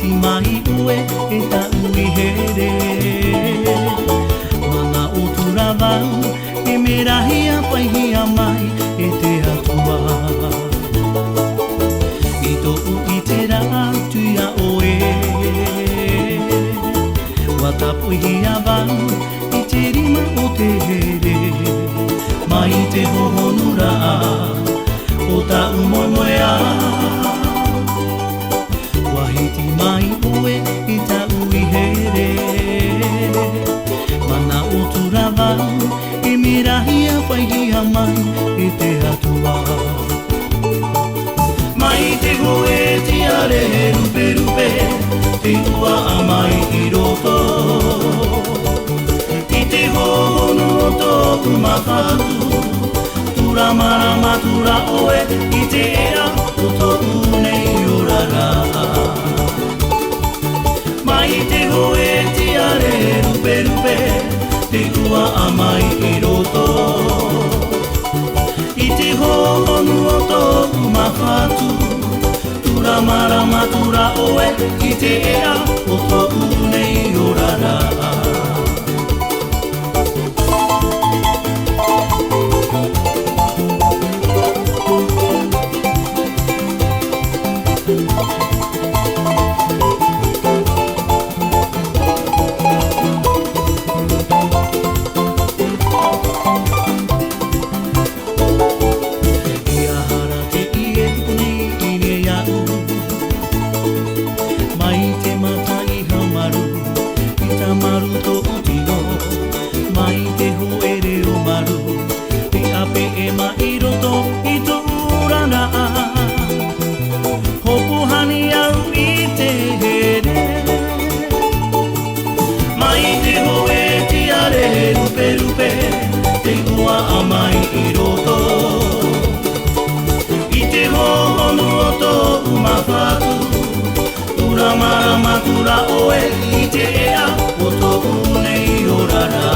Mahiti mai ue e ta ui here Mana o tura wau e me rahia paihia mai e te atua I to'u I te rātu ia oe Wata poihia wau I te rima o te here Mai te hohonura o ta umomoea Wahiti mai ue I ta ui here Mana o tura wau E me rahia paihia mai E te atua Mai te hoe te are rupe rupe Te ua a mai I roto I te hohonu o tōku mawhatu Tura marama tura oe I te ea o tōku nei orara Mai te hoe te are rupe rupe Te ua a mai I roto I te hohonu o tōku mawhatu Tura marama tura oe I te ea o tōku nei orara Matura oe I te ea o tōku nei orara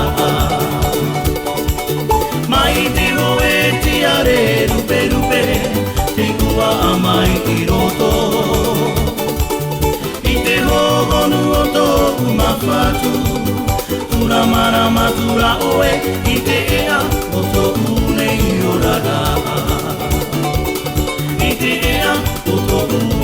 Mai te hoe te are rupe rupe Te kua a mai I roto I te hogonu o tōku mawhatu Tura mara matura oe I te ea o tōku nei orara I te ea o tōku